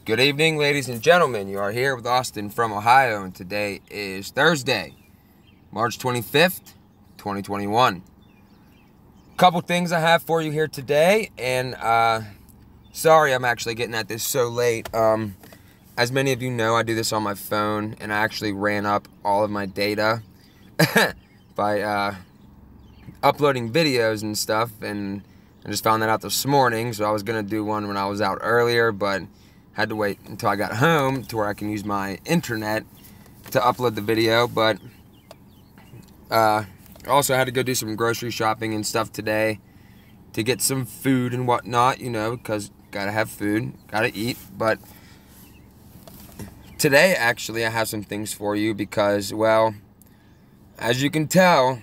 Good evening, ladies and gentlemen. You are here with Austin from Ohio, and today is Thursday, March 25th, 2021. Couple things I have for you here today, and sorry I'm actually getting at this so late. As many of you know, I do this on my phone, and I actually ran up all of my data by uploading videos and stuff, and I just found that out this morning, so I was going to do one when I was out earlier, but had to wait until I got home to where I can use my internet to upload the video. But also had to go do some grocery shopping and stuff today to get some food and whatnot, because gotta have food, gotta eat. But today, actually, I have some things for you because, well, as you can tell,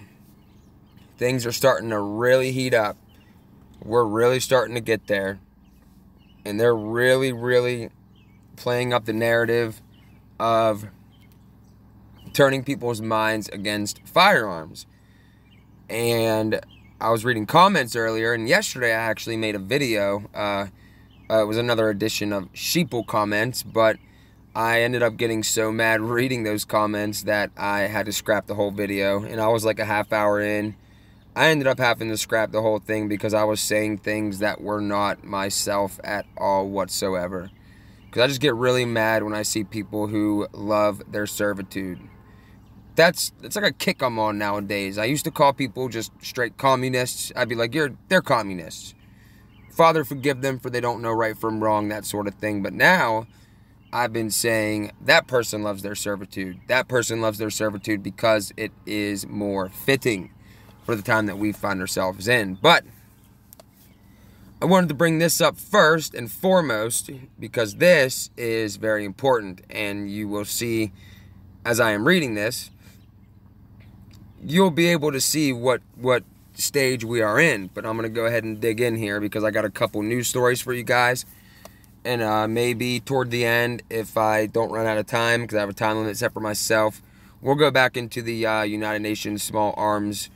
things are starting to really heat up. We're really starting to get there. And they're really, really playing up the narrative of turning people's minds against firearms. And I was reading comments earlier, and yesterday I actually made a video. It was another edition of Sheeple Comments, but I ended up getting so mad reading those comments that I had to scrap the whole video. And I was like a half hour in. I ended up having to scrap the whole thing because I was saying things that were not myself at all whatsoever. Because I just get really mad when I see people who love their servitude. It's like a kick I'm on nowadays. I used to call people just straight communists. I'd be like, they're communists. Father, forgive them for they don't know right from wrong, that sort of thing. But now, I've been saying that person loves their servitude. That person loves their servitude because it is more fitting for the time that we find ourselves in. But I wanted to bring this up first and foremost because this is very important, and you will see as I am reading this, you'll be able to see what stage we are in. But I'm going to go ahead and dig in here because I got a couple news stories for you guys, and maybe toward the end, if I don't run out of time, because I have a time limit set for myself, we'll go back into the United Nations Small Arms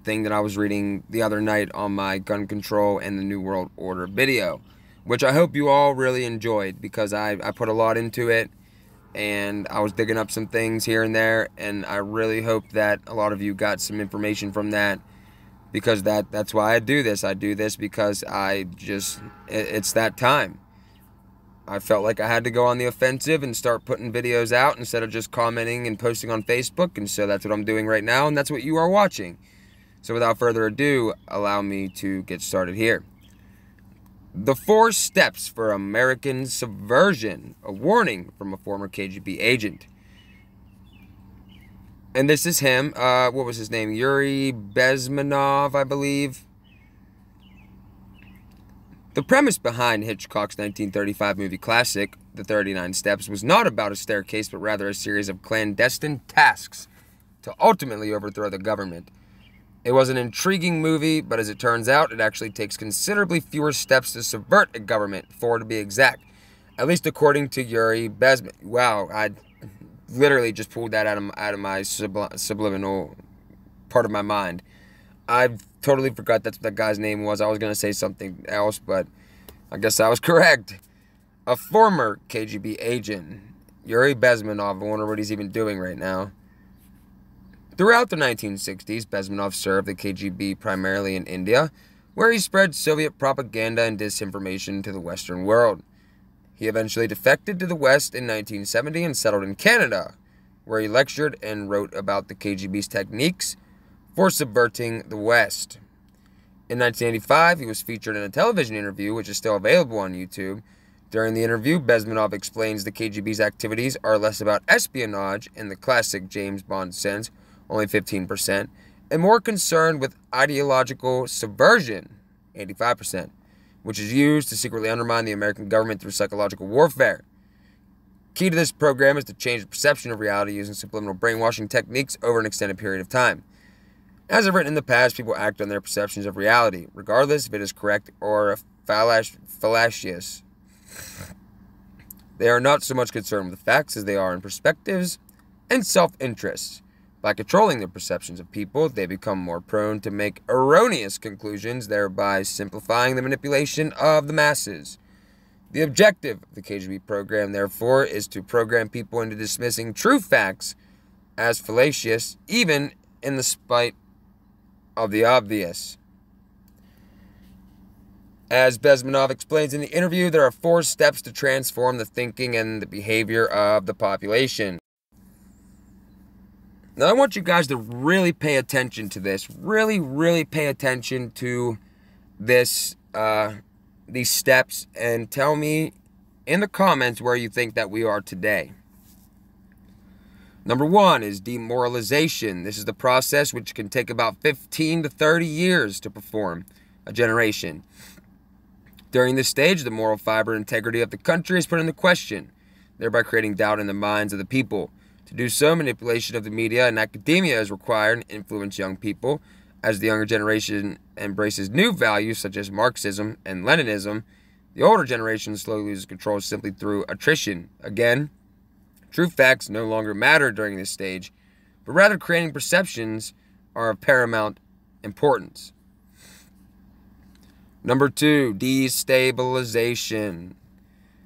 thing that I was reading the other night on my gun control and the New World Order video, which I hope you all really enjoyed because I put a lot into it, and I was digging up some things here and there, and I really hope that a lot of you got some information from that, because that's why I do this. I do this because it's that time. I felt like I had to go on the offensive and start putting videos out instead of just commenting and posting on Facebook. And so that's what I'm doing right now, and that's what you are watching. So without further ado, allow me to get started here. The 4 steps for American subversion. A warning from a former KGB agent. And this is him. What was his name? Yuri Bezmenov, I believe. The premise behind Hitchcock's 1935 movie classic, The 39 Steps, was not about a staircase, but rather a series of clandestine tasks to ultimately overthrow the government. It was an intriguing movie, but as it turns out, it actually takes considerably fewer steps to subvert a government, 4 to be exact. At least according to Yuri Bezmenov. Wow, I literally just pulled that out of my subliminal part of my mind. I totally forgot that's what that guy's name was. I was going to say something else, but I guess I was correct. A former KGB agent, Yuri Bezmenov, I wonder what he's even doing right now. Throughout the 1960s, Bezmenov served the KGB primarily in India, where he spread Soviet propaganda and disinformation to the Western world. He eventually defected to the West in 1970 and settled in Canada, where he lectured and wrote about the KGB's techniques for subverting the West. In 1985, he was featured in a television interview, which is still available on YouTube. During the interview, Bezmenov explains the KGB's activities are less about espionage in the classic James Bond sense, only 15%, and more concerned with ideological subversion, 85%, which is used to secretly undermine the American government through psychological warfare. Key to this program is to change the perception of reality using subliminal brainwashing techniques over an extended period of time. As I've written in the past, people act on their perceptions of reality, regardless if it is correct or fallacious. They are not so much concerned with the facts as they are in perspectives and self-interests. By controlling their perceptions of people, they become more prone to make erroneous conclusions, thereby simplifying the manipulation of the masses. The objective of the KGB program, therefore, is to program people into dismissing true facts as fallacious, even in the spite of the obvious. As Bezmenov explains in the interview, there are 4 steps to transform the thinking and the behavior of the population. Now, I want you guys to really pay attention to this. Really pay attention to this, these steps, and tell me in the comments where you think that we are today. Number 1 is demoralization. This is the process which can take about 15 to 30 years to perform, a generation. During this stage, the moral fiber and integrity of the country is put into question, thereby creating doubt in the minds of the people. To do so, manipulation of the media and academia is required to influence young people. As the younger generation embraces new values such as Marxism and Leninism, the older generation slowly loses control simply through attrition. Again, true facts no longer matter during this stage, but rather creating perceptions are of paramount importance. Number 2, destabilization.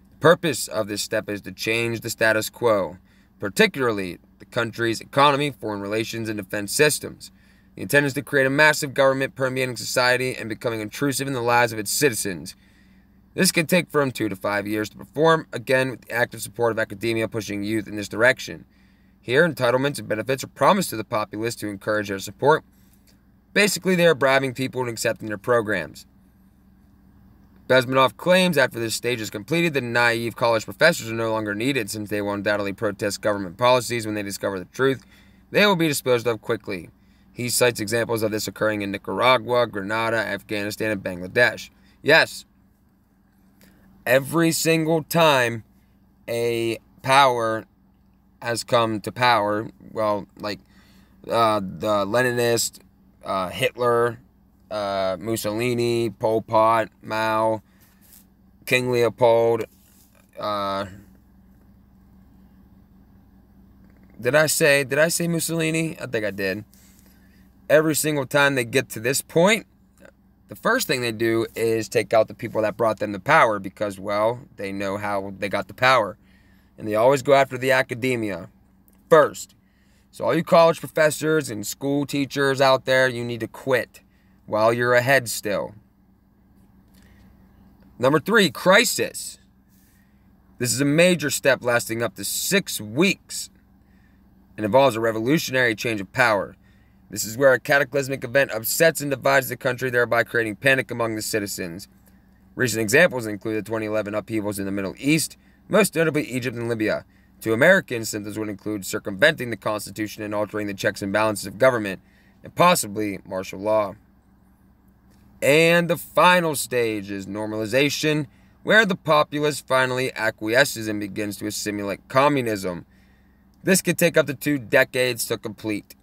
The purpose of this step is to change the status quo, particularly the country's economy, foreign relations, and defense systems. The intent is to create a massive government permeating society and becoming intrusive in the lives of its citizens. This can take from 2 to 5 years to perform, again with the active support of academia pushing youth in this direction. Here, entitlements and benefits are promised to the populace to encourage their support. Basically, they are bribing people into accepting their programs. Bezmenov claims after this stage is completed, the naive college professors are no longer needed since they will undoubtedly protest government policies when they discover the truth. They will be disposed of quickly. He cites examples of this occurring in Nicaragua, Grenada, Afghanistan, and Bangladesh. Yes, every single time a power has come to power, well, like the Leninist, Hitler, Mussolini, Pol Pot, Mao, King Leopold, did I say Mussolini? I think I did. Every single time they get to this point, the first thing they do is take out the people that brought them the power because, well, they know how they got the power. And they always go after the academia first. So all you college professors and school teachers out there, you need to quit while you're ahead still. Number 3, crisis. This is a major step lasting up to 6 weeks and involves a revolutionary change of power. This is where a cataclysmic event upsets and divides the country, thereby creating panic among the citizens. Recent examples include the 2011 upheavals in the Middle East, most notably Egypt and Libya. To Americans, symptoms would include circumventing the Constitution and altering the checks and balances of government, and possibly martial law. And the final stage is normalization, where the populace finally acquiesces and begins to assimilate communism. This could take up to 2 decades to complete.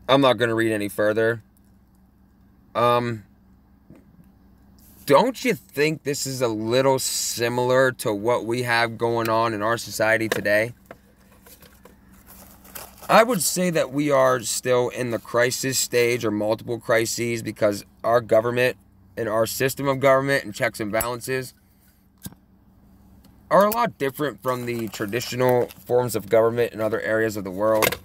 I'm not going to read any further. Don't you think this is a little similar to what we have going on in our society today? I would say that we are still in the crisis stage or multiple crises because our government and our system of government and checks and balances are a lot different from the traditional forms of government in other areas of the world.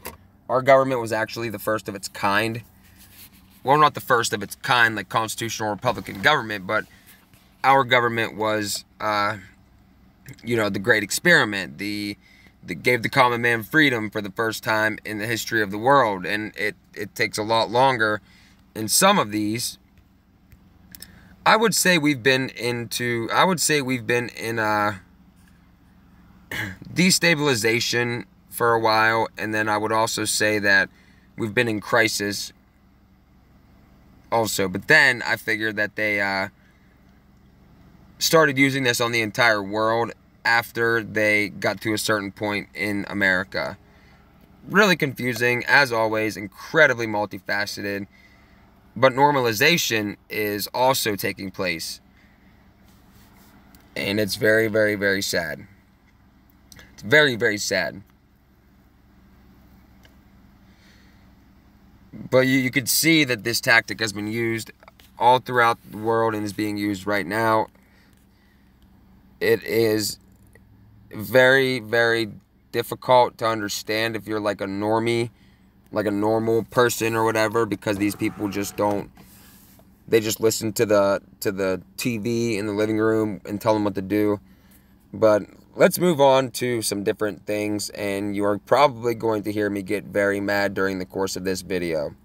Our government was actually the first of its kind. Well, not the first of its kind like constitutional Republican government, but our government was, the great experiment. That gave the common man freedom for the first time in the history of the world. And it takes a lot longer. In some of these, I would say we've been in destabilization for a while, and then I would also say that we've been in crisis also. But then I figured that they started using this on the entire world after they got to a certain point in America. Really confusing, as always, incredibly multifaceted. But normalization is also taking place. And it's very, very, very sad. It's very, very sad. But you could see that this tactic has been used all throughout the world and is being used right now. It is very, very difficult to understand if you're like a normie, like a normal person or whatever, because these people just don't, they just listen to the TV in the living room and tell them what to do. But let's move on to some different things, and you are probably going to hear me get very mad during the course of this video.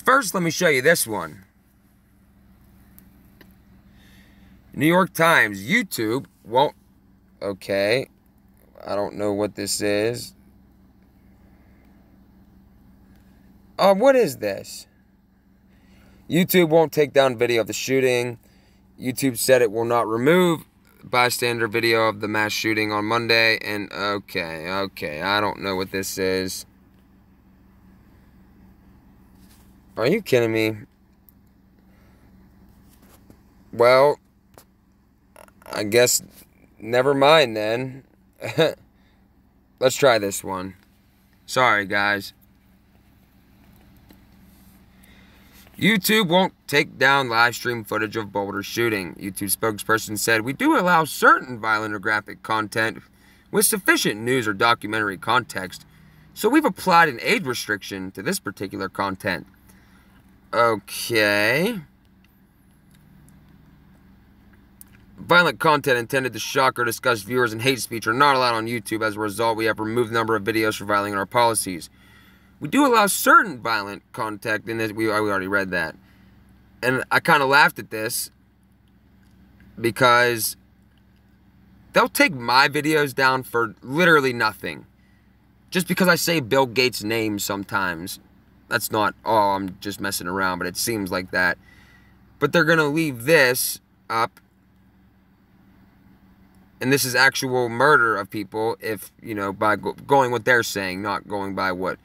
First, let me show you this one. New York Times, YouTube won't... Okay, I don't know what this is. What is this? YouTube won't take down video of the shooting. YouTube said it will not remove bystander video of the mass shooting on Monday. And okay, I don't know what this is. Are you kidding me? Well, I guess never mind then. Let's try this one. Sorry, guys. YouTube won't take down live stream footage of Boulder shooting. YouTube spokesperson said, "We do allow certain violent or graphic content with sufficient news or documentary context, so we've applied an age restriction to this particular content." Okay. Violent content intended to shock or disgust viewers and hate speech are not allowed on YouTube. As a result, we have removed a number of videos for violating our policies. We do allow certain violent content in this. We already read that. And I kind of laughed at this because they'll take my videos down for literally nothing. Just because I say Bill Gates' name sometimes. That's not, oh, I'm just messing around, but it seems like that. But they're going to leave this up. And this is actual murder of people if, you know, by going what they're saying, not going by what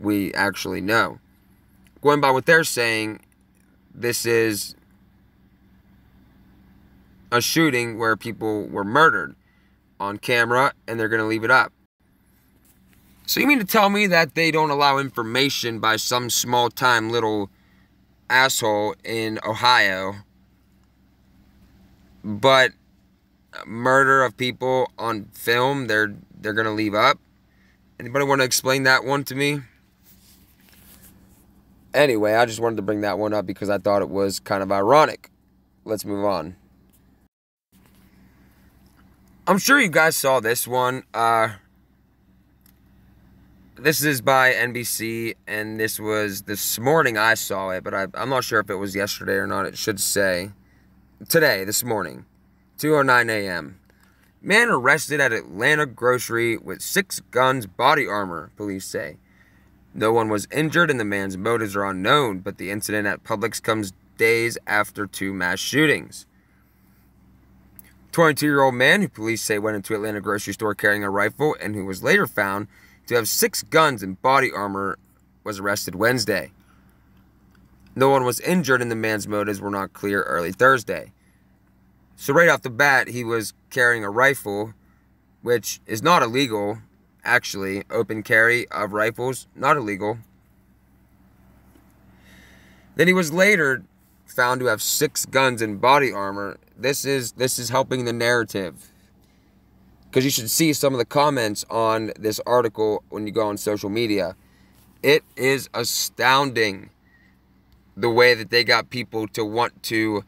we actually know. Going by what they're saying, this is a shooting where people were murdered on camera, and they're going to leave it up. So you mean to tell me that they don't allow information by some small-time little asshole in Ohio, but murder of people on film, they're going to leave up? Anybody want to explain that one to me? Anyway, I just wanted to bring that one up because I thought it was kind of ironic. Let's move on. I'm sure you guys saw this one. This is by NBC, and this was this morning I saw it, but I'm not sure if it was yesterday or not. It should say today, this morning, 2:09 a.m. Man arrested at Atlanta grocery with 6 guns, body armor, police say. No one was injured and the man's motives are unknown, but the incident at Publix comes days after 2 mass shootings. 22-year-old man who police say went into Atlanta grocery store carrying a rifle and who was later found to have 6 guns and body armor was arrested Wednesday. No one was injured and the man's motives were not clear early Thursday. So right off the bat, he was carrying a rifle, which is not illegal, actually. Open carry of rifles, not illegal. Then he was later found to have 6 guns and body armor. This is helping the narrative. Because you should see some of the comments on this article when you go on social media. It is astounding the way that they got people to want to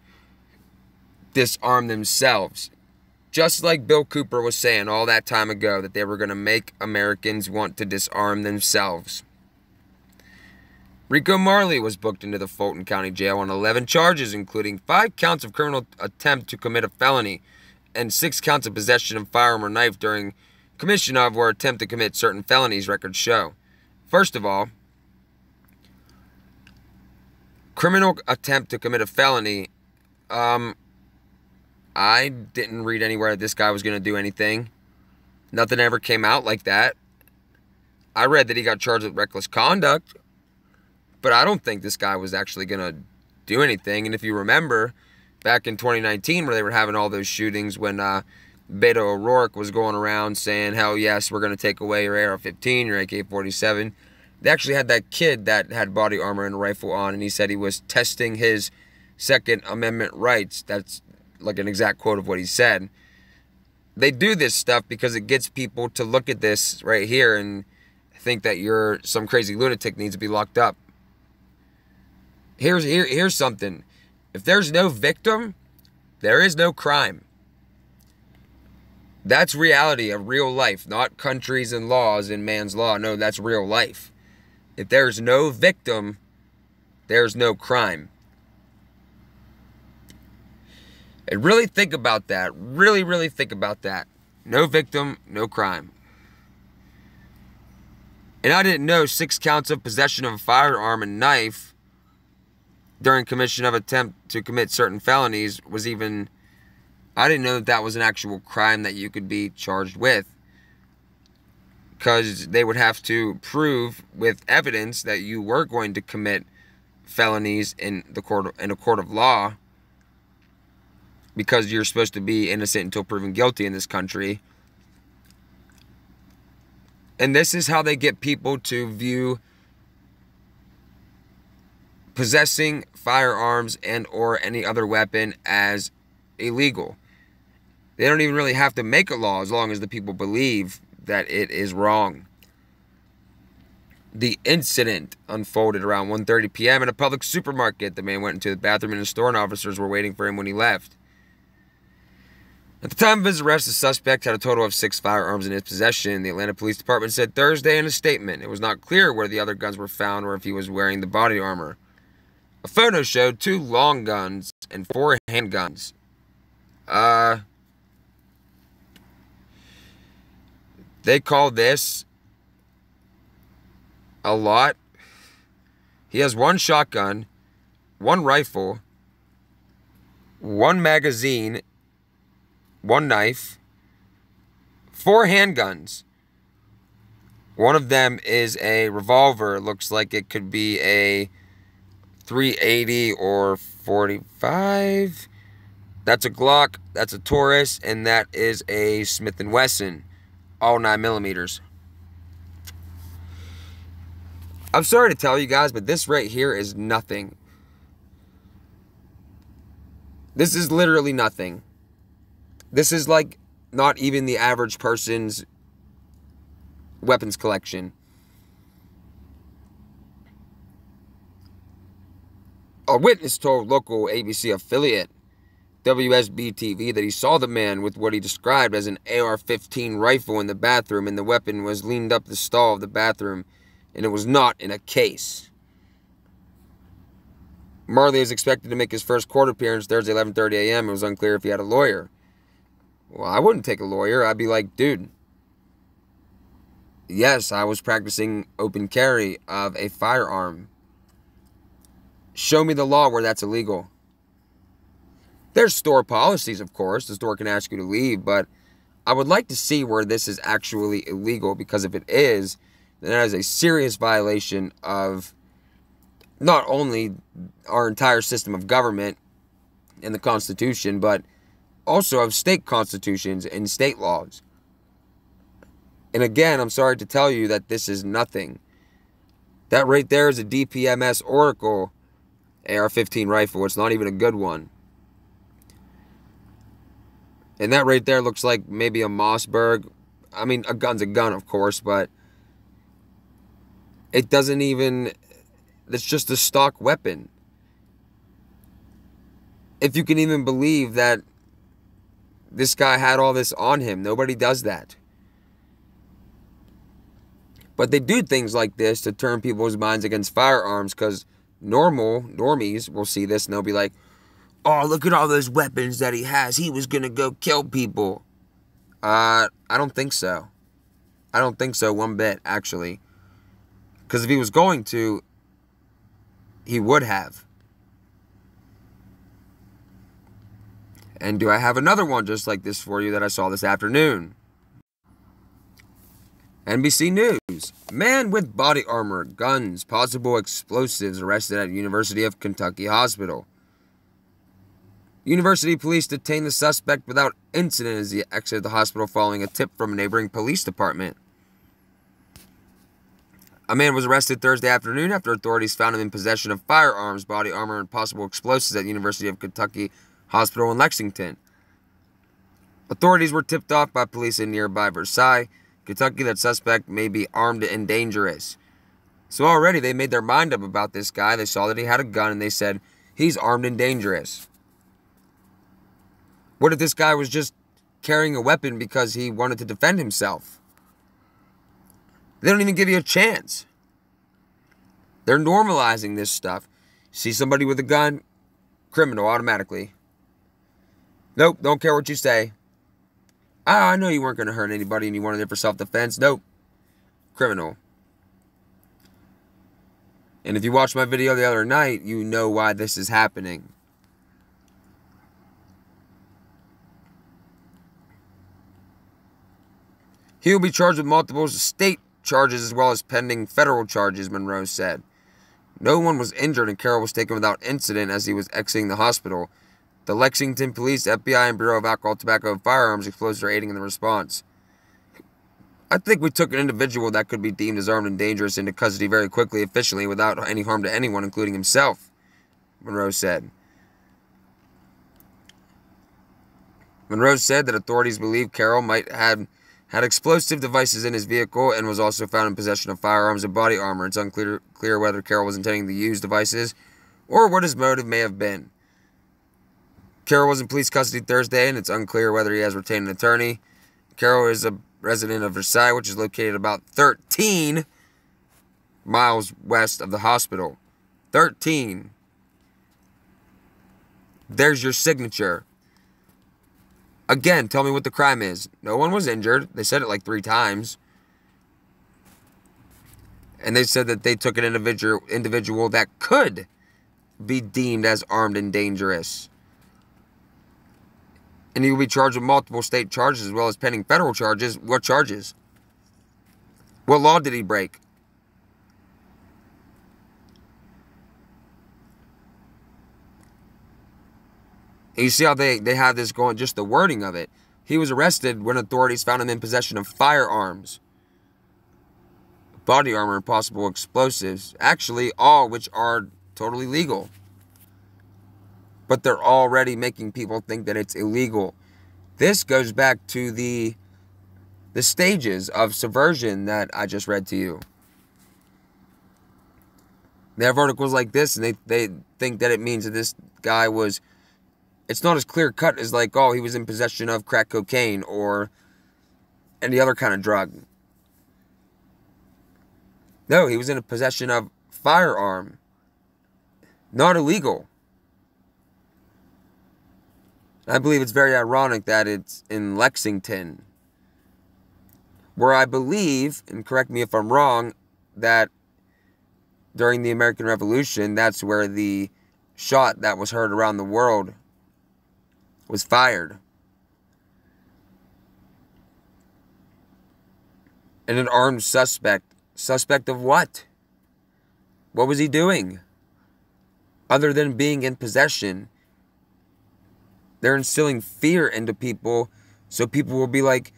disarm themselves. Just like Bill Cooper was saying all that time ago, that they were going to make Americans want to disarm themselves. Rico Marley was booked into the Fulton County Jail on 11 charges, including 5 counts of criminal attempt to commit a felony and 6 counts of possession of firearm or knife during commission of or attempt to commit certain felonies, records show. First of all, criminal attempt to commit a felony, I didn't read anywhere that this guy was going to do anything. Nothing ever came out like that. I read that he got charged with reckless conduct, but I don't think this guy was actually going to do anything. And if you remember, back in 2019 where they were having all those shootings when Beto O'Rourke was going around saying, hell yes, we're going to take away your AR-15, your AK-47. They actually had that kid that had body armor and a rifle on, and he said he was testing his Second Amendment rights. That's like an exact quote of what he said. They do this stuff because it gets people to look at this right here and think that you're some crazy lunatic needs to be locked up. Here's something. If there's no victim, there is no crime. That's reality of real life, not countries and laws and man's law. No, that's real life. If there's no victim, there's no crime. And really think about that. Really, really think about that. No victim, no crime. And I didn't know 6 counts of possession of a firearm and knife during commission of attempt to commit certain felonies was even... I didn't know that that was an actual crime that you could be charged with. Because they would have to prove with evidence that you were going to commit felonies in a court of law. Because you're supposed to be innocent until proven guilty in this country. And this is how they get people to view possessing firearms and or any other weapon as illegal. They don't even really have to make a law as long as the people believe that it is wrong. The incident unfolded around 1:30 p.m. in a public supermarket. The man went into the bathroom in a store and officers were waiting for him when he left. At the time of his arrest, the suspect had a total of 6 firearms in his possession. The Atlanta Police Department said Thursday in a statement it was not clear where the other guns were found or if he was wearing the body armor. A photo showed 2 long guns and 4 handguns. They call this a lot. He has 1 shotgun, 1 rifle, 1 magazine, 1 knife, 4 handguns. One of them is a revolver. It looks like it could be a .380 or .45. That's a Glock, that's a Taurus, and that is a Smith & Wesson, all 9mm. I'm sorry to tell you guys, but this right here is nothing. This is literally nothing. This is like not even the average person's weapons collection. A witness told local ABC affiliate WSB-TV that he saw the man with what he described as an AR-15 rifle in the bathroom, and the weapon was leaned up the stall of the bathroom, and it was not in a case. Marley is expected to make his first court appearance Thursday, 11:30 a.m. It was unclear if he had a lawyer. Well, I wouldn't take a lawyer. I'd be like, dude, yes, I was practicing open carry of a firearm. Show me the law where that's illegal. There's store policies, of course. The store can ask you to leave, but I would like to see where this is actually illegal, because if it is, then that is a serious violation of not only our entire system of government and the Constitution, but also of state constitutions and state laws. And again, I'm sorry to tell you that this is nothing. That right there is a DPMS Oracle AR-15 rifle. It's not even a good one. And that right there looks like maybe a Mossberg. I mean, a gun's a gun, of course, but it doesn't even... It's just a stock weapon. If you can even believe that this guy had all this on him. Nobody does that. But they do things like this to turn people's minds against firearms, because normies will see this and they'll be like, oh, look at all those weapons that he has. He was going to go kill people. I don't think so. I don't think so one bit, actually. Because if he was going to, he would have. And do I have another one just like this for you that I saw this afternoon? NBC News. Man with body armor, guns, possible explosives arrested at University of Kentucky Hospital. University police detained the suspect without incident as he exited the hospital following a tip from a neighboring police department. A man was arrested Thursday afternoon after authorities found him in possession of firearms, body armor, and possible explosives at University of Kentucky Hospital in Lexington. Authorities were tipped off by police in nearby Versailles, Kentucky, that suspect may be armed and dangerous. So already they made their mind up about this guy. They saw that he had a gun and they said, he's armed and dangerous. What if this guy was just carrying a weapon because he wanted to defend himself? They don't even give you a chance. They're normalizing this stuff. See somebody with a gun, criminal automatically. Nope, don't care what you say. I know you weren't going to hurt anybody and you wanted it for self-defense. Nope, criminal. And if you watched my video the other night, you know why this is happening. He will be charged with multiple state charges as well as pending federal charges, Monroe said. No one was injured and Carroll was taken without incident as he was exiting the hospital. The Lexington Police, FBI, and Bureau of Alcohol, Tobacco, and Firearms Explosives are aiding in the response. I think we took an individual that could be deemed as armed and dangerous into custody very quickly, efficiently, without any harm to anyone, including himself, Monroe said. Monroe said that authorities believe Carroll might have had explosive devices in his vehicle and was also found in possession of firearms and body armor. It's unclear whether Carroll was intending to use devices or what his motive may have been. Carroll was in police custody Thursday, and it's unclear whether he has retained an attorney. Carroll is a resident of Versailles, which is located about 13 miles west of the hospital. 13. There's your signature. Again, tell me what the crime is. No one was injured. They said it like 3 times. And they said that they took an individual that could be deemed as armed and dangerous. And he will be charged with multiple state charges as well as pending federal charges. What charges? What law did he break? And you see how they have this going, just the wording of it. He was arrested when authorities found him in possession of firearms, body armor, and possible explosives. Actually, all which are totally legal. But they're already making people think that it's illegal. This goes back to the stages of subversion that I just read to you. They have articles like this, and they think that it means that this guy was... It's not as clear-cut as like, oh, he was in possession of crack cocaine or any other kind of drug. No, he was in possession of firearm. Not illegal. I believe it's very ironic that it's in Lexington, where I believe, and correct me if I'm wrong, that during the American Revolution, that's where the shot that was heard around the world was fired. And an armed suspect. Suspect of what? What was he doing? Other than being in possession. They're instilling fear into people, so people will be like,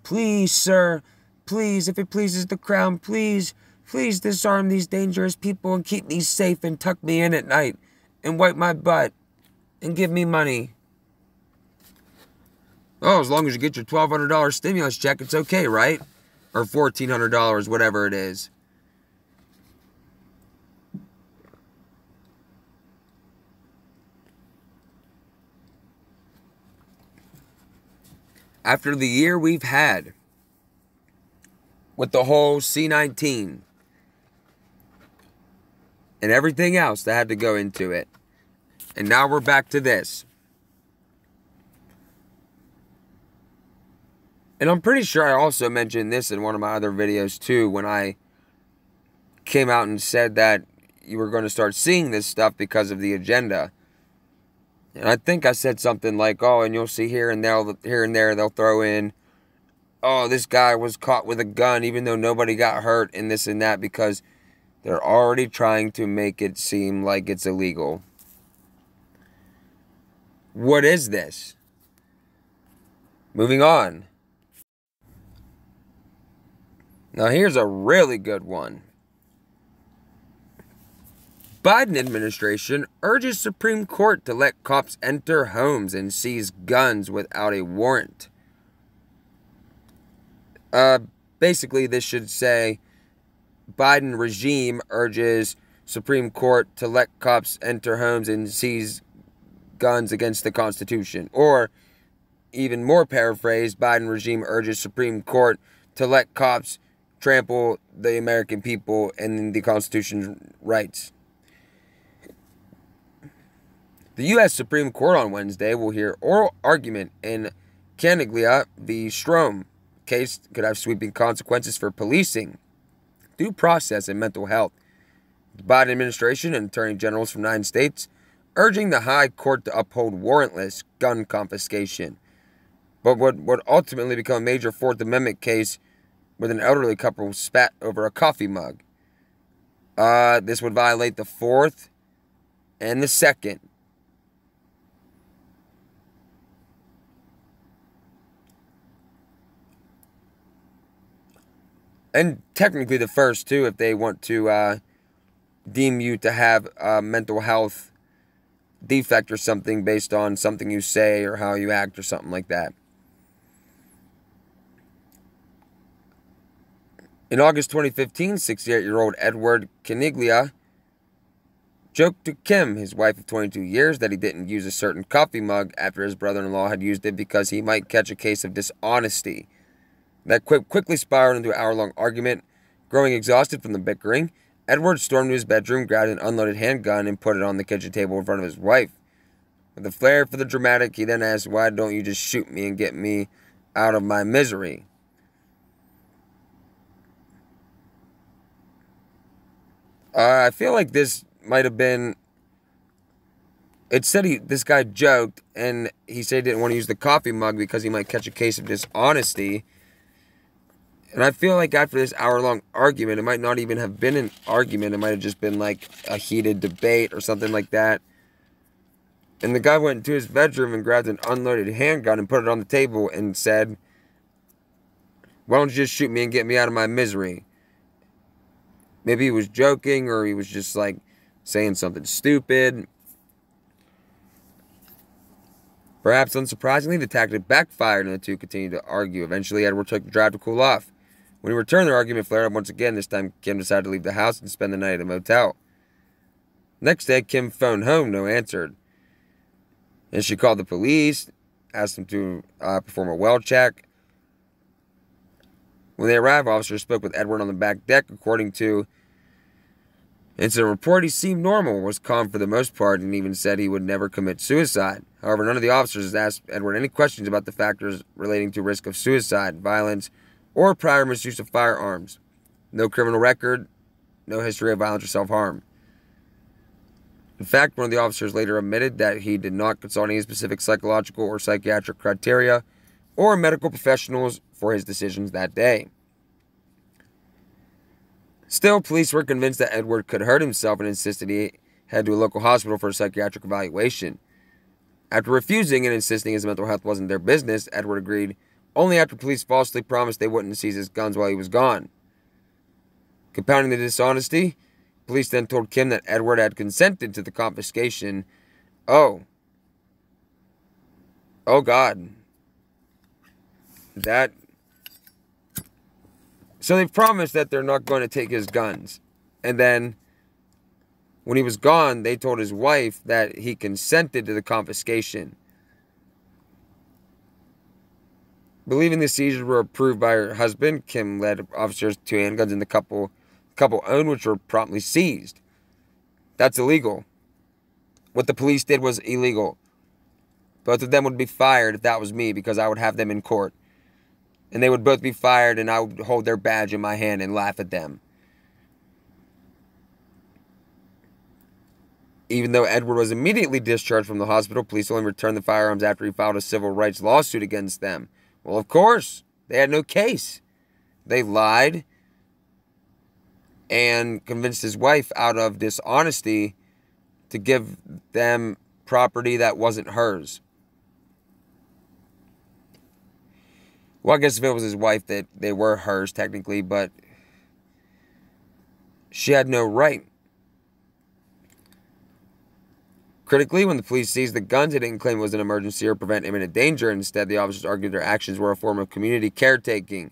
please, sir, please, if it pleases the crown, please, please disarm these dangerous people and keep me safe and tuck me in at night and wipe my butt and give me money. Oh, as long as you get your $1,200 stimulus check, it's okay, right? Or $1,400, whatever it is. After the year we've had with the whole C-19 and everything else that had to go into it, and now we're back to this. And I'm pretty sure I also mentioned this in one of my other videos too, when I came out and said that you were going to start seeing this stuff because of the agenda. And I think I said something like, oh, and you'll see here and there they'll throw in, oh, this guy was caught with a gun even though nobody got hurt and this and that, because they're already trying to make it seem like it's illegal. What is this? Moving on. Now here's a really good one. Biden administration urges Supreme Court to let cops enter homes and seize guns without a warrant. Basically, this should say Biden regime urges Supreme Court to let cops enter homes and seize guns against the Constitution. Or, even more paraphrased, Biden regime urges Supreme Court to let cops trample the American people and the Constitution's rights. The U.S. Supreme Court on Wednesday will hear oral argument in Caniglia v. Strom. Case could have sweeping consequences for policing, due process, and mental health. The Biden administration and attorney generals from 9 states urging the high court to uphold warrantless gun confiscation. But what would ultimately become a major Fourth Amendment case with an elderly couple spat over a coffee mug. This would violate the Fourth and the Second. And technically the first, too, if they want to deem you to have a mental health defect or something based on something you say or how you act or something like that. In August 2015, 68-year-old Edward Caniglia joked to Kim, his wife of 22 years, that he didn't use a certain coffee mug after his brother-in-law had used it because he might catch a case of dishonesty. That quickly spiraled into an hour-long argument. Growing exhausted from the bickering, Edward stormed to his bedroom, grabbed an unloaded handgun, and put it on the kitchen table in front of his wife. With a flair for the dramatic, he then asked, "Why don't you just shoot me and get me out of my misery?" I feel like this might have been... It said this guy joked, and he said he didn't want to use the coffee mug because he might catch a case of dishonesty. And I feel like after this hour-long argument, it might not even have been an argument. It might have just been like a heated debate or something like that. And the guy went into his bedroom and grabbed an unloaded handgun and put it on the table and said, "Why don't you just shoot me and get me out of my misery?" Maybe he was joking, or he was just like saying something stupid. Perhaps unsurprisingly, the tactic backfired and the two continued to argue. Eventually, Edward took the drive to cool off. When he returned, their argument flared up once again. This time, Kim decided to leave the house and spend the night at a motel. Next day, Kim phoned home. No answered. And she called the police, asked them to perform a well check. When they arrived, officers spoke with Edward on the back deck. According to incident report, he seemed normal, was calm for the most part, and even said he would never commit suicide. However, none of the officers asked Edward any questions about the factors relating to risk of suicide, violence, or prior misuse of firearms. No criminal record, no history of violence or self-harm. In fact, one of the officers later admitted that he did not consult any specific psychological or psychiatric criteria or medical professionals for his decisions that day. Still, police were convinced that Edward could hurt himself and insisted he head to a local hospital for a psychiatric evaluation. After refusing and insisting his mental health wasn't their business, Edward agreed only after police falsely promised they wouldn't seize his guns while he was gone. Compounding the dishonesty, police then told Kim that Edward had consented to the confiscation. Oh God. So they promised that they're not going to take his guns. And then, when he was gone, they told his wife that he consented to the confiscation. Believing the seizures were approved by her husband, Kim led officers to handguns in the couple owned, which were promptly seized. That's illegal. What the police did was illegal. Both of them would be fired if that was me, because I would have them in court. And they would both be fired, and I would hold their badge in my hand and laugh at them. Even though Edward was immediately discharged from the hospital, police only returned the firearms after he filed a civil rights lawsuit against them. Well, of course, they had no case. They lied and convinced his wife out of dishonesty to give them property that wasn't hers. Well, I guess if it was his wife, that they were hers technically, but she had no right. Critically, when the police seized the guns, they didn't claim it was an emergency or prevent imminent danger. Instead, the officers argued their actions were a form of community caretaking,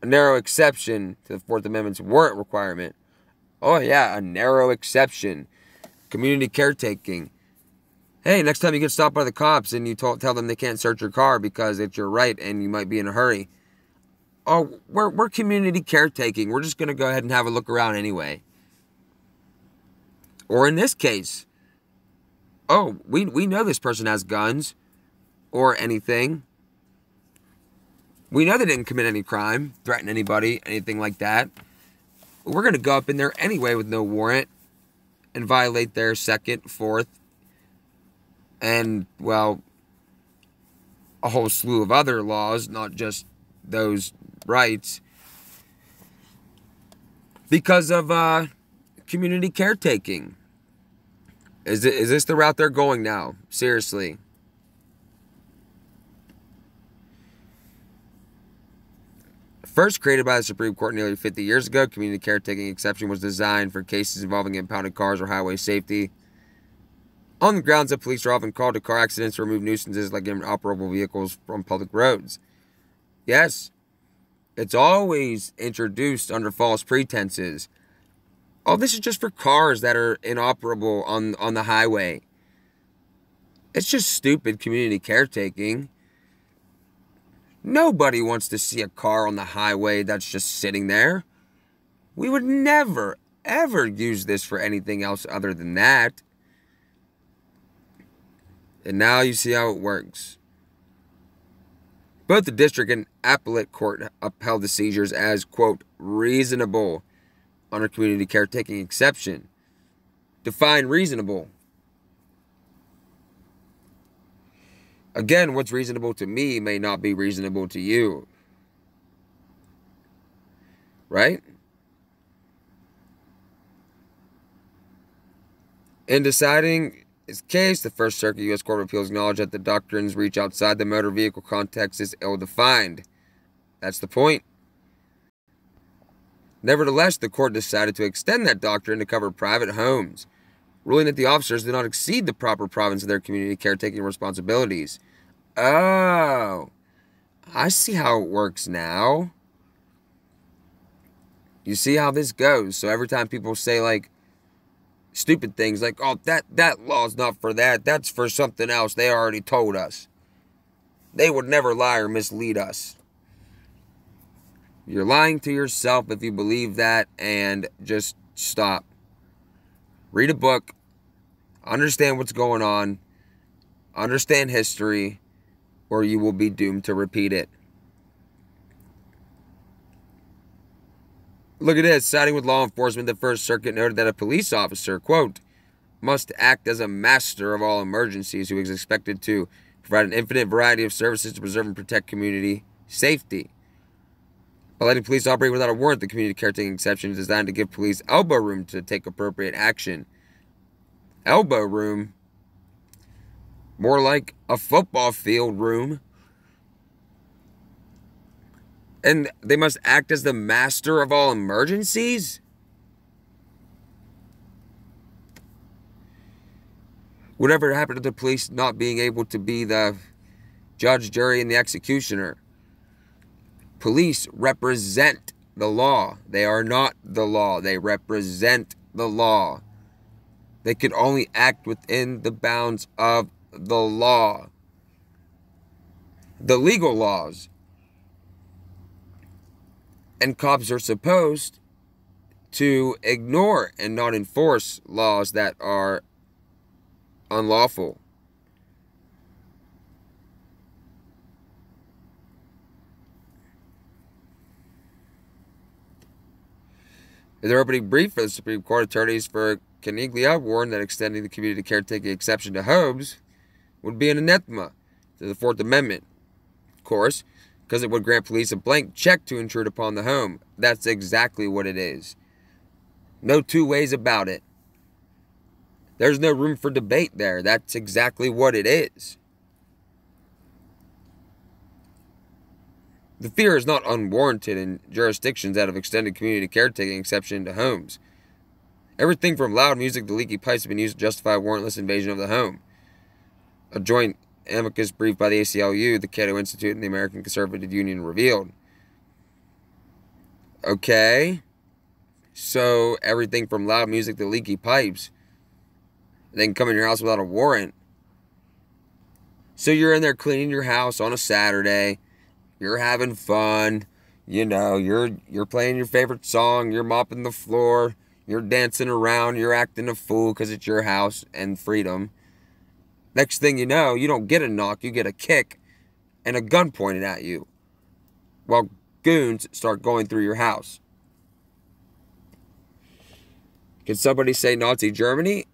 a narrow exception to the Fourth Amendment's warrant requirement. Oh yeah, a narrow exception. Community caretaking. Hey, next time you get stopped by the cops and you tell them they can't search your car because it's your right and you might be in a hurry. Oh, we're community caretaking. We're just going to go ahead and have a look around anyway. Or in this case, oh, we know this person has guns or anything. We know they didn't commit any crime, threaten anybody, anything like that. But we're going to go up in there anyway with no warrant and violate their Second, Fourth, and, well, a whole slew of other laws, not just those rights, because of community caretaking. Is this the route they're going now? Seriously. First created by the Supreme Court nearly 50 years ago, community caretaking exception was designed for cases involving impounded cars or highway safety. On the grounds that police are often called to car accidents to remove nuisances like inoperable vehicles from public roads. Yes, it's always introduced under false pretenses. Oh, this is just for cars that are inoperable on the highway. It's just stupid community caretaking. Nobody wants to see a car on the highway that's just sitting there. We would never, ever use this for anything else other than that. And now you see how it works. Both the district and appellate court upheld the seizures as, quote, reasonable under community caretaking exception. Define reasonable. Again, what's reasonable to me may not be reasonable to you. Right? In deciding this case, the First Circuit U.S. Court of Appeals acknowledged that the doctrines reach outside the motor vehicle context is ill-defined. That's the point. Nevertheless, the court decided to extend that doctrine to cover private homes, ruling that the officers did not exceed the proper province of their community caretaking responsibilities. Oh, I see how it works now. You see how this goes. So every time people say, like, stupid things like, oh, that law's not for that. That's for something else. They already told us. They would never lie or mislead us. You're lying to yourself if you believe that, and just stop. Read a book. Understand what's going on. Understand history, or you will be doomed to repeat it. Look at this. Siding with law enforcement, the First Circuit noted that a police officer, quote, must act as a master of all emergencies who is expected to provide an infinite variety of services to preserve and protect community safety. By letting police operate without a warrant, the community caretaking exception is designed to give police elbow room to take appropriate action. Elbow room? More like a football field room. And they must act as the master of all emergencies? Whatever happened to the police not being able to be the judge, jury, and the executioner? Police represent the law. They are not the law. They represent the law. They can only act within the bounds of the law. The legal laws. And cops are supposed to ignore and not enforce laws that are unlawful. In their opening brief for the Supreme Court, attorneys for Caniglia warned that extending the community caretaking exception to homes would be an anathema to the Fourth Amendment. Of course, because it would grant police a blank check to intrude upon the home. That's exactly what it is. No two ways about it. There's no room for debate there. That's exactly what it is. The fear is not unwarranted in jurisdictions that have extended community caretaking exception to homes. Everything from loud music to leaky pipes have been used to justify warrantless invasion of the home. A joint amicus brief by the ACLU, the Cato Institute, and the American Conservative Union revealed. Okay, so everything from loud music to leaky pipes, they can come in your house without a warrant. So you're in there cleaning your house on a Saturday, you're having fun, you know, you're playing your favorite song, you're mopping the floor, you're dancing around, you're acting a fool because it's your house and freedom. Next thing you know, you don't get a knock, you get a kick and a gun pointed at you while goons start going through your house. Can somebody say Nazi Germany?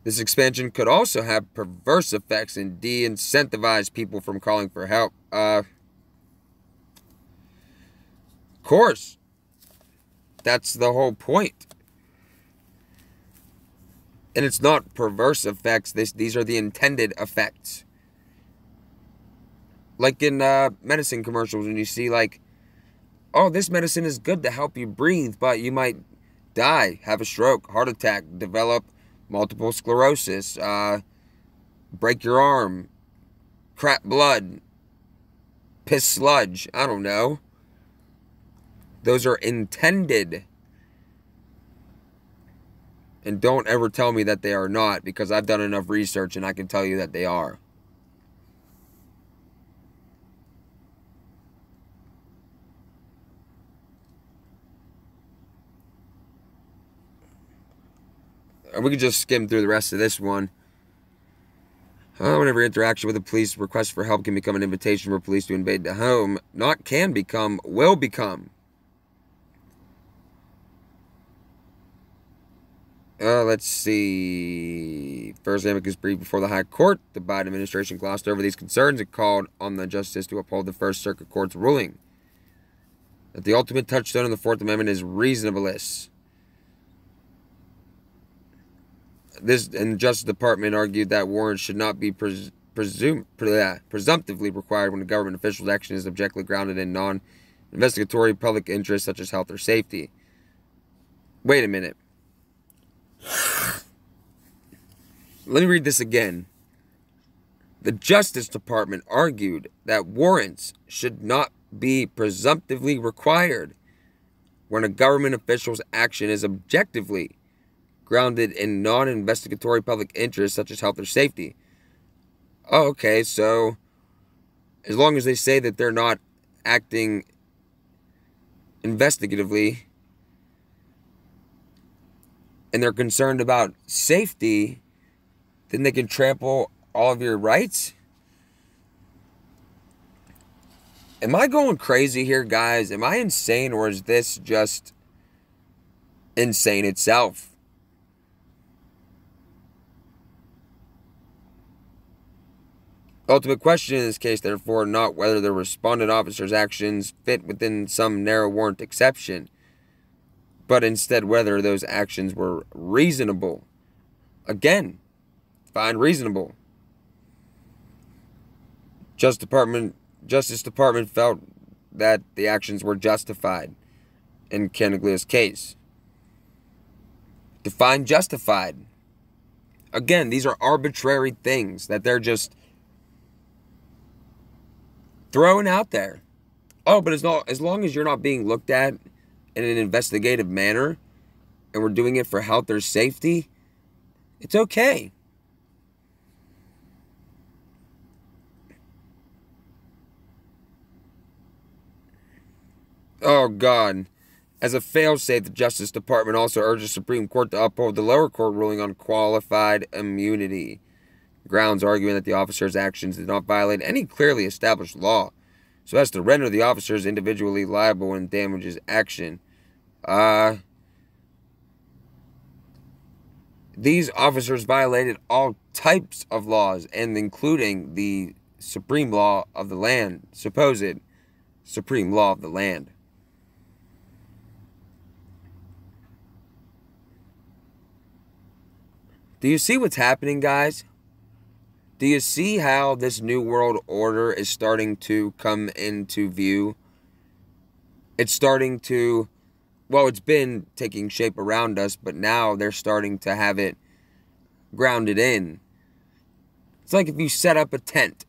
This expansion could also have perverse effects and de-incentivize people from calling for help. Of course. That's the whole point. And it's not perverse effects. These are the intended effects. Like in medicine commercials when you see like, oh, this medicine is good to help you breathe, but you might die, have a stroke, heart attack, develop multiple sclerosis, break your arm, crap blood, piss sludge, I don't know. Those are intended. And don't ever tell me that they are not, because I've done enough research and I can tell you that they are. We could just skim through the rest of this one. Whenever interaction with the police, request for help can become an invitation for police to invade the home. Not can become, will become. Let's see. First amicus brief before the High Court. The Biden administration glossed over these concerns and called on the justice to uphold the First Circuit Court's ruling that the ultimate touchstone of the Fourth Amendment is reasonableness. And the Justice Department argued that warrants should not be presumptively required when a government official's action is objectively grounded in non-investigatory public interest such as health or safety. Wait a minute. Let me read this again. The Justice Department argued that warrants should not be presumptively required when a government official's action is objectively grounded in non-investigatory public interest such as health or safety. Oh, okay, so as long as they say that they're not acting investigatively and they're concerned about safety, then they can trample all of your rights? Am I going crazy here, guys? Am I insane, or is this just insane itself? Ultimate question in this case, therefore, not whether the respondent officer's actions fit within some narrow warrant exception, but instead whether those actions were reasonable. Again, find reasonable. Justice Department felt that the actions were justified in Caniglia's case. Define justified. Again, these are arbitrary things that they're just throwing out there. Oh, but as long as you're not being looked at in an investigative manner and we're doing it for health or safety, it's okay. Oh, God. As a failsafe, the Justice Department also urged the Supreme Court to uphold the lower court ruling on qualified immunity. Grounds arguing that the officer's actions did not violate any clearly established law, so as to render the officers individually liable in damages action. These officers violated all types of laws, and including the supreme law of the land, supposed supreme law of the land. Do you see what's happening, guys? Do you see how this new world order is starting to come into view? it's starting to, well, it's been taking shape around us, but now they're starting to have it grounded in. It's like if you set up a tent,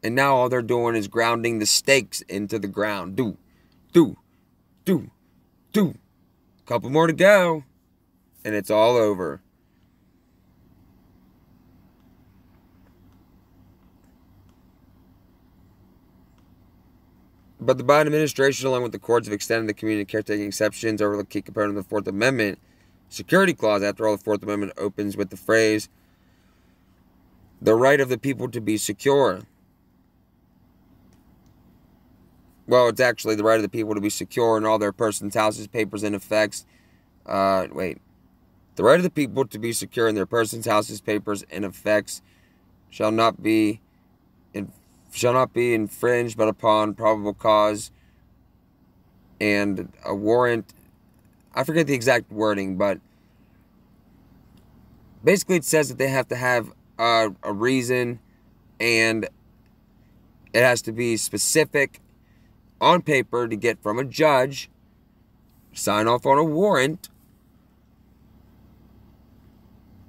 and now all they're doing is grounding the stakes into the ground. Do. Couple more to go, and it's all over. But the Biden administration, along with the courts, have extended the community caretaking exceptions over the key component of the Fourth Amendment security clause. After all, the Fourth Amendment opens with the phrase, the right of the people to be secure. Well, it's actually the right of the people to be secure in all their persons, houses, papers, and effects. The right of the people to be secure in their persons, houses, papers, and effects shall not be infringed, but upon probable cause and a warrant. I forget the exact wording, but basically it says that they have to have a reason, and it has to be specific on paper to get from a judge, sign off on a warrant,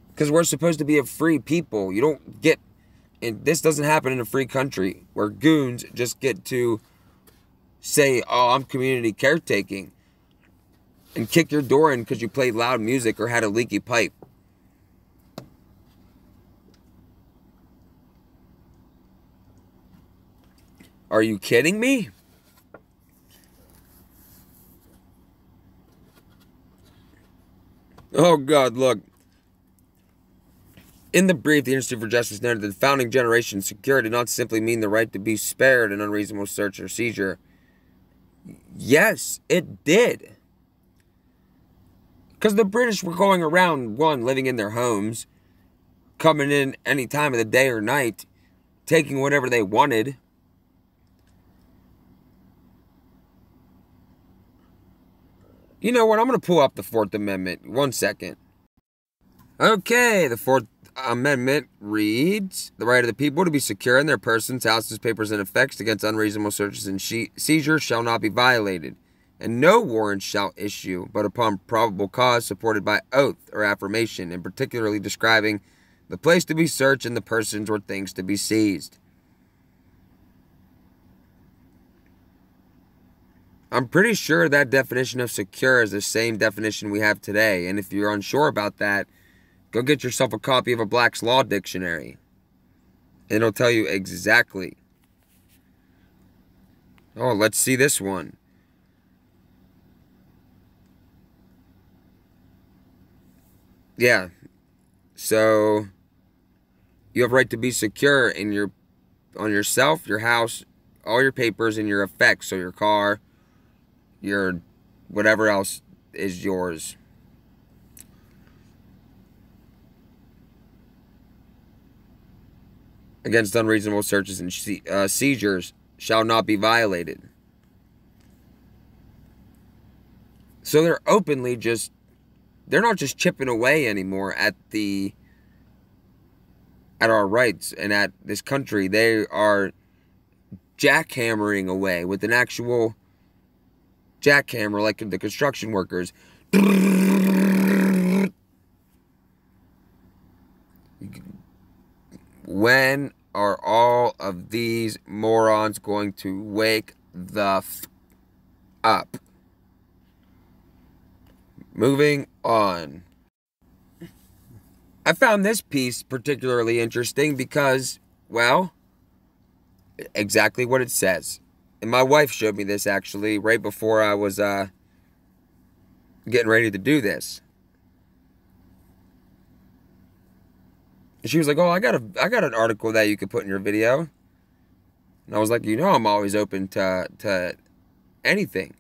because we're supposed to be a free people. You don't get, and this doesn't happen in a free country where goons just get to say, oh, I'm community caretaking, and kick your door in because you played loud music or had a leaky pipe. Are you kidding me? Oh, God, look. In the brief, the Institute for Justice noted that the founding generation's security did not simply mean the right to be spared an unreasonable search or seizure. Yes, it did. Because the British were going around, one, living in their homes, coming in any time of the day or night, taking whatever they wanted. You know what? I'm going to pull up the Fourth Amendment. 1 second. Okay, the Fourth Amendment reads, the right of the people to be secure in their persons, houses, papers, and effects against unreasonable searches and seizures shall not be violated, and no warrant shall issue, but upon probable cause supported by oath or affirmation, and particularly describing the place to be searched and the persons or things to be seized. I'm pretty sure that definition of secure is the same definition we have today. And if you're unsure about that, go get yourself a copy of a Black's Law Dictionary. It'll tell you exactly. Oh, let's see this one. Yeah. So, you have right to be secure in on yourself, your house, all your papers, and your effects. So your car, your whatever else is yours. Against unreasonable searches and seizures shall not be violated. So they're openly they're not just chipping away anymore at our rights and at this country. They are jackhammering away with an actual jackhammer, like the construction workers. When are all of these morons going to wake the up? Moving on. I found this piece particularly interesting because, well, exactly what it says. And my wife showed me this, actually, right before I was getting ready to do this. And she was like, oh, I got an article that you could put in your video. And I was like, you know, I'm always open to anything.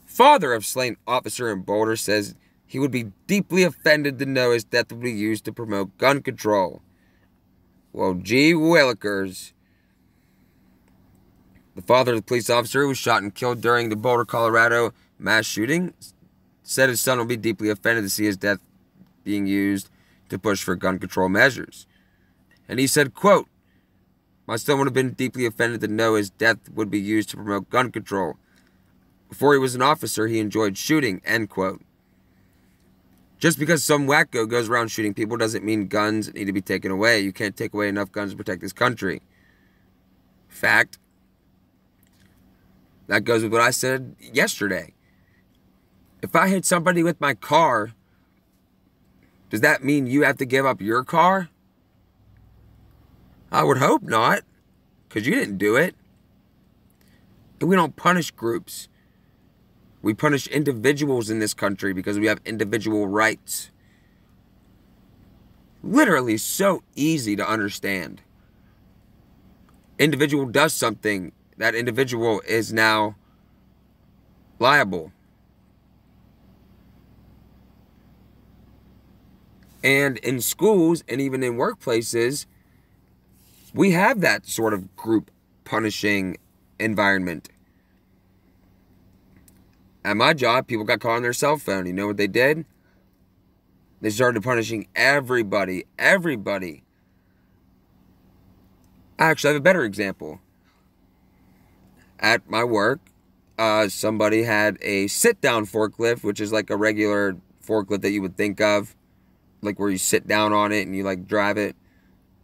Father of slain officer in Boulder says he would be deeply offended to know his death would be used to promote gun control. Well, gee willikers. The father of the police officer who was shot and killed during the Boulder, Colorado mass shooting said his son will be deeply offended to see his death being used to push for gun control measures. And he said, quote, my son would have been deeply offended to know his death would be used to promote gun control. Before he was an officer, he enjoyed shooting, end quote. Just because some wacko goes around shooting people doesn't mean guns need to be taken away. You can't take away enough guns to protect this country. Fact. That goes with what I said yesterday. If I hit somebody with my car, does that mean you have to give up your car? I would hope not, because you didn't do it. And we don't punish groups. We punish individuals in this country because we have individual rights. Literally so easy to understand. Individual does something, that individual is now liable. And in schools and even in workplaces, we have that sort of group punishing environment. At my job, people got caught on their cell phone. You know what they did? They started punishing everybody. Everybody. I actually have a better example. At my work, somebody had a sit-down forklift, which is like a regular forklift that you would think of, like where you sit down on it and you like drive it.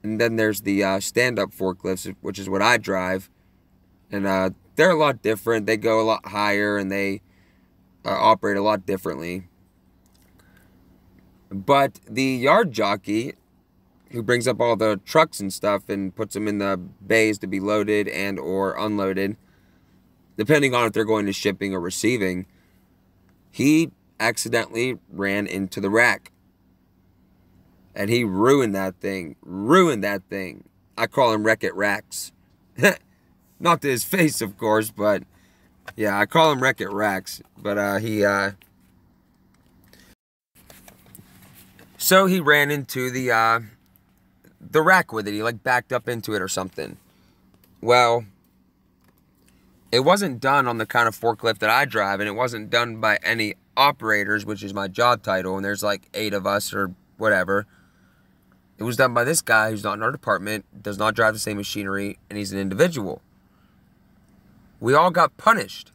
And then there's the stand-up forklifts, which is what I drive. And they're a lot different. They go a lot higher and they operate a lot differently. But the yard jockey, who brings up all the trucks and stuff and puts them in the bays to be loaded and or unloaded, depending on if they're going to shipping or receiving, he accidentally ran into the rack. And he ruined that thing. Ruined that thing. I call him Wreck-It Racks. Not to his face, of course, but yeah, I call him Wreck-It Racks. But so he ran into the rack with it. He like backed up into it or something. Well, it wasn't done on the kind of forklift that I drive, and it wasn't done by any operators, which is my job title, and there's like 8 of us or whatever. It was done by this guy who's not in our department, does not drive the same machinery, and he's an individual. We all got punished.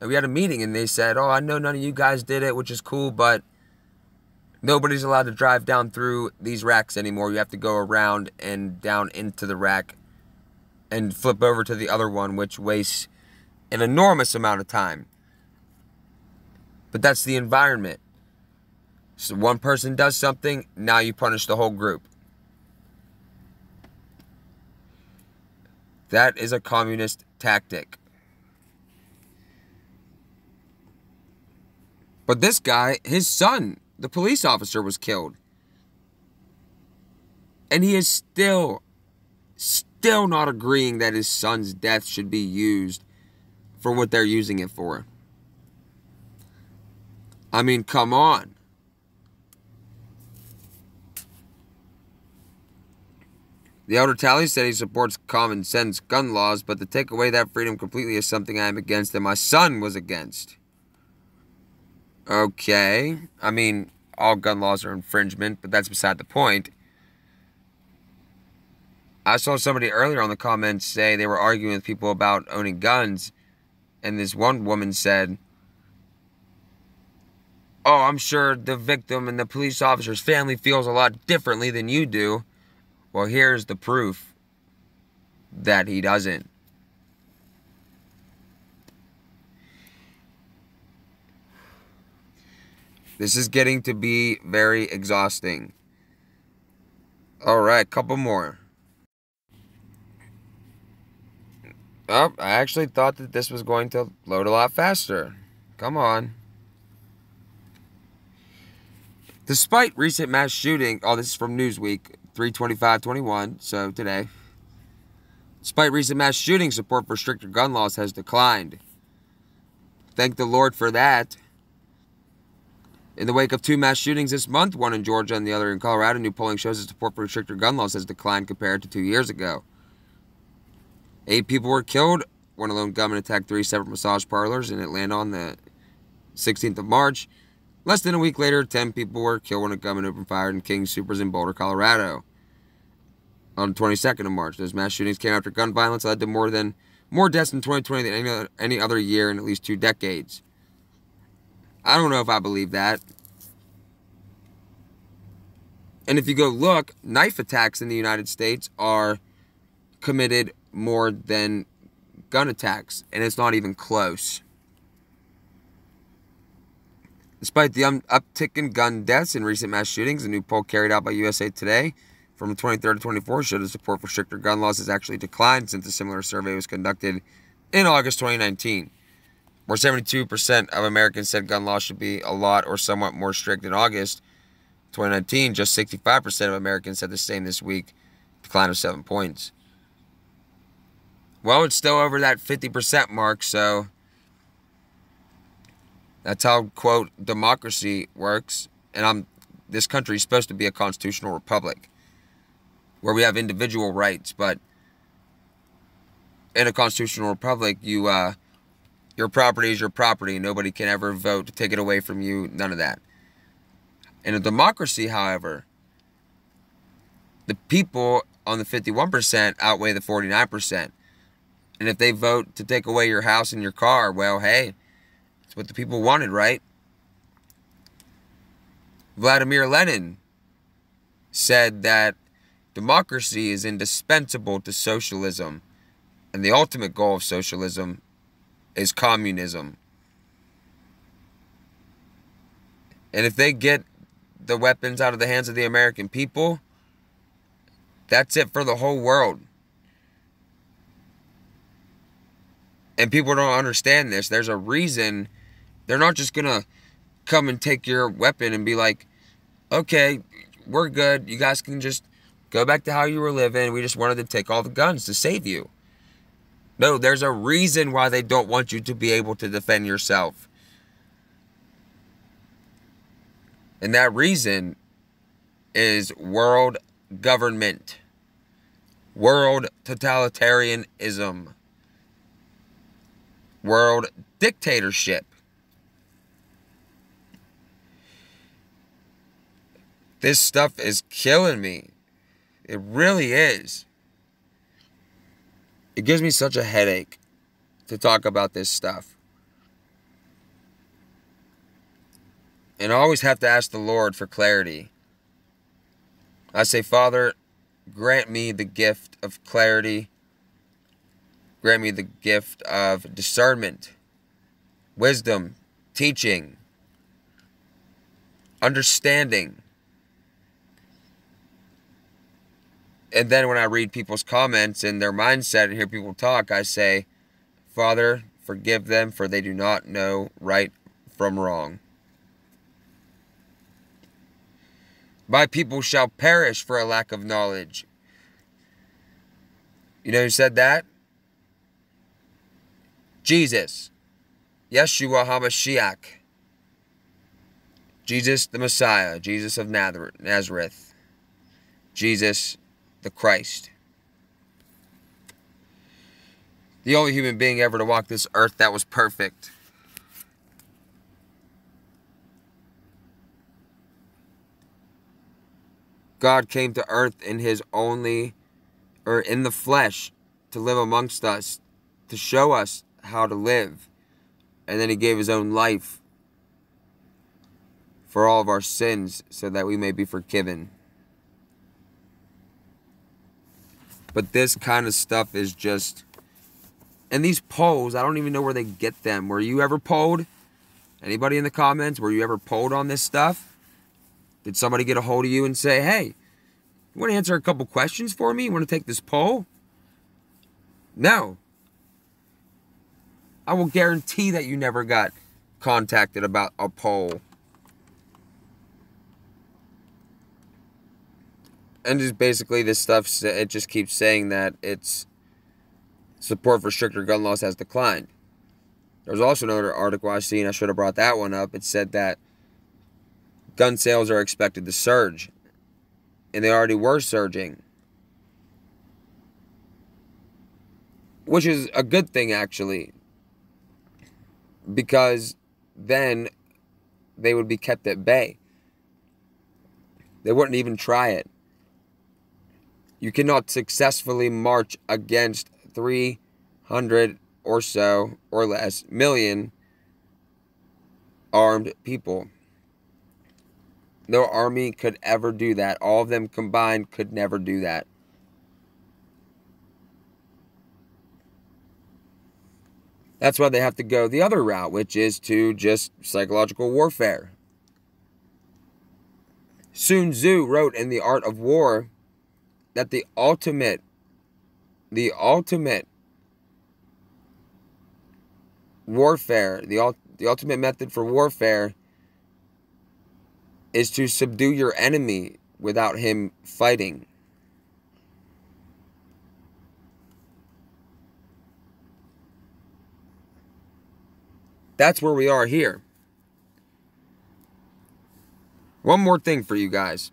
And we had a meeting, and they said, oh, I know none of you guys did it, which is cool, but nobody's allowed to drive down through these racks anymore. You have to go around and down into the rack and flip over to the other one, which wastes an enormous amount of time. But that's the environment. So one person does something, now you punish the whole group. That is a communist tactic. But this guy, his son, the police officer, was killed. And he is still not agreeing that his son's death should be used for what they're using it for. I mean, come on. The Elder Tally said he supports common sense gun laws, but to take away that freedom completely is something I am against and my son was against. Okay. I mean, all gun laws are infringement, but that's beside the point. I saw somebody earlier on the comments say they were arguing with people about owning guns, and this one woman said, oh, I'm sure the victim and the police officer's family feels a lot differently than you do. Well, here's the proof that he doesn't. This is getting to be very exhausting. Alright, couple more. Oh, I actually thought that this was going to load a lot faster. Come on. Despite recent mass shooting, oh, this is from Newsweek, 3/25/21, so today. Despite recent mass shooting, support for stricter gun laws has declined. Thank the Lord for that. In the wake of 2 mass shootings this month, one in Georgia and the other in Colorado, new polling shows that support for stricter gun laws has declined compared to 2 years ago. 8 people were killed. One lone gunman attacked 3 separate massage parlors in Atlanta on the 16th of March. Less than a week later, 10 people were killed when a gunman opened fire in King Soopers in Boulder, Colorado. On the 22nd of March, those mass shootings came after gun violence led to more than more deaths in 2020 than any other year in at least 2 decades. I don't know if I believe that. And if you go look, knife attacks in the United States are committed more than gun attacks, and it's not even close. Despite the uptick in gun deaths in recent mass shootings, a new poll carried out by USA Today from 23rd to 24 showed the support for stricter gun laws has actually declined since a similar survey was conducted in August 2019, where 72% of Americans said gun laws should be a lot or somewhat more strict. In August 2019, just 65% of Americans said the same this week, decline of 7 points. Well, it's still over that 50% mark, so that's how, quote, democracy works. And this country is supposed to be a constitutional republic where we have individual rights, but in a constitutional republic, your property is your property. Nobody can ever vote to take it away from you. None of that. In a democracy, however, the people on the 51% outweigh the 49%. And if they vote to take away your house and your car, well, hey, it's what the people wanted, right? Vladimir Lenin said that democracy is indispensable to socialism, and the ultimate goal of socialism is communism. And if they get the weapons out of the hands of the American people, that's it for the whole world. And people don't understand this. There's a reason. They're not just going to come and take your weapon and be like, okay, we're good. You guys can just go back to how you were living. We just wanted to take all the guns to save you. No, there's a reason why they don't want you to be able to defend yourself. And that reason is world government, world totalitarianism, world dictatorship. This stuff is killing me. It really is. It gives me such a headache to talk about this stuff. And I always have to ask the Lord for clarity. I say, Father, grant me the gift of clarity. Grant me the gift of discernment, wisdom, teaching, understanding. And then when I read people's comments and their mindset and hear people talk, I say, Father, forgive them, for they do not know right from wrong. My people shall perish for a lack of knowledge. You know who said that? Jesus. Yeshua HaMashiach. Jesus the Messiah. Jesus of Nazareth. Jesus the Christ. The only human being ever to walk this earth that was perfect. God came to earth in in the flesh, to live amongst us, to show us how to live. And then he gave his own life for all of our sins so that we may be forgiven. But this kind of stuff is just... And these polls, I don't even know where they get them. Were you ever polled? Anybody in the comments? Were you ever polled on this stuff? Did somebody get a hold of you and say, hey, you want to answer a couple questions for me? You want to take this poll? No. I will guarantee that you never got contacted about a poll. And just basically this stuff, it just keeps saying that it's support for stricter gun laws has declined. There was also another article I seen, I should have brought that one up. It said that gun sales are expected to surge. And they already were surging. Which is a good thing, actually. Because then they would be kept at bay. They wouldn't even try it. You cannot successfully march against 300 hundred or so or less million armed people. No army could ever do that. All of them combined could never do that. That's why they have to go the other route, which is to just psychological warfare. Sun Tzu wrote in The Art of War that the ultimate warfare, the ultimate method for warfare is to subdue your enemy without him fighting. That's where we are here. One more thing for you guys.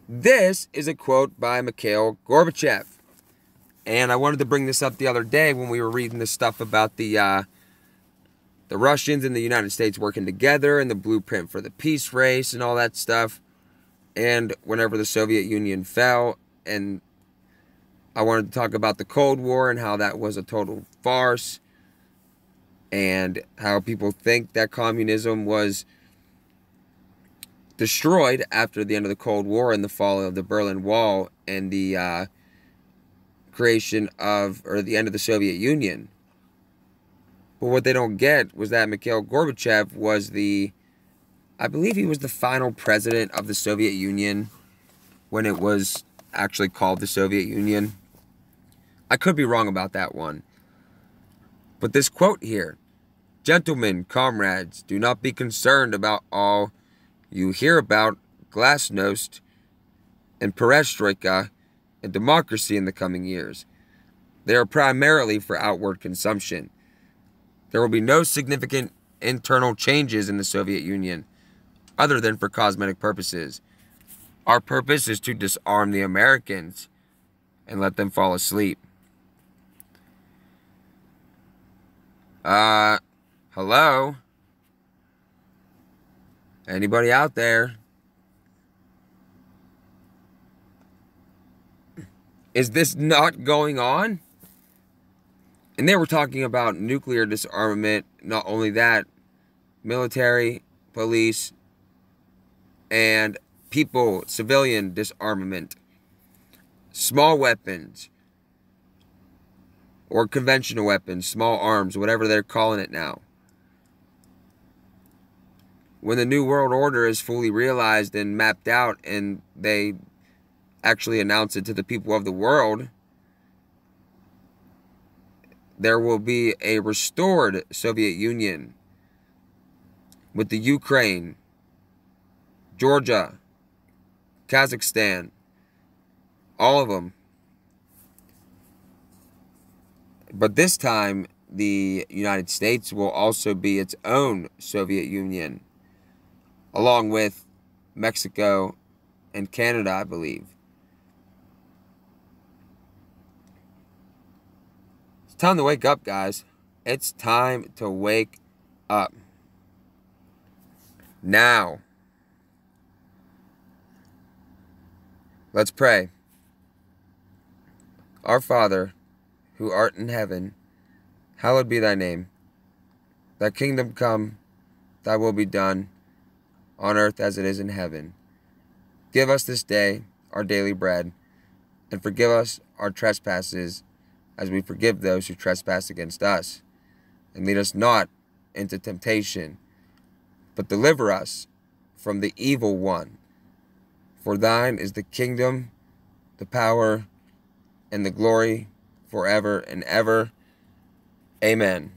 This is a quote by Mikhail Gorbachev. And I wanted to bring this up the other day when we were reading this stuff about the Russians and the United States working together and the blueprint for the peace race and all that stuff. And whenever the Soviet Union fell, and I wanted to talk about the Cold War and how that was a total farce, and how people think that communism was destroyed after the end of the Cold War and the fall of the Berlin Wall and the creation of, or the end of the Soviet Union. But what they don't get was that Mikhail Gorbachev was I believe he was the final president of the Soviet Union when it was actually called the Soviet Union. I could be wrong about that one. But this quote here: "Gentlemen, comrades, do not be concerned about all you hear about glasnost and perestroika and democracy in the coming years. They are primarily for outward consumption. There will be no significant internal changes in the Soviet Union, other than for cosmetic purposes. Our purpose is to disarm the Americans and let them fall asleep." Hello? Anybody out there? Is this not going on? And they were talking about nuclear disarmament. Not only that, military, police, and people, civilian disarmament. Small weapons, or conventional weapons, small arms, whatever they're calling it now. When the New World Order is fully realized and mapped out, and they actually announce it to the people of the world, there will be a restored Soviet Union with the Ukraine, Georgia, Kazakhstan, all of them. But this time, the United States will also be its own Soviet Union, along with Mexico and Canada, I believe. It's time to wake up, guys. It's time to wake up. Now, let's pray. Our Father, who art in heaven, hallowed be thy name. Thy kingdom come, thy will be done, on earth as it is in heaven. Give us this day our daily bread, and forgive us our trespasses, as we forgive those who trespass against us. And lead us not into temptation, but deliver us from the evil one. For thine is the kingdom, the power, and the glory, forever and ever. Amen.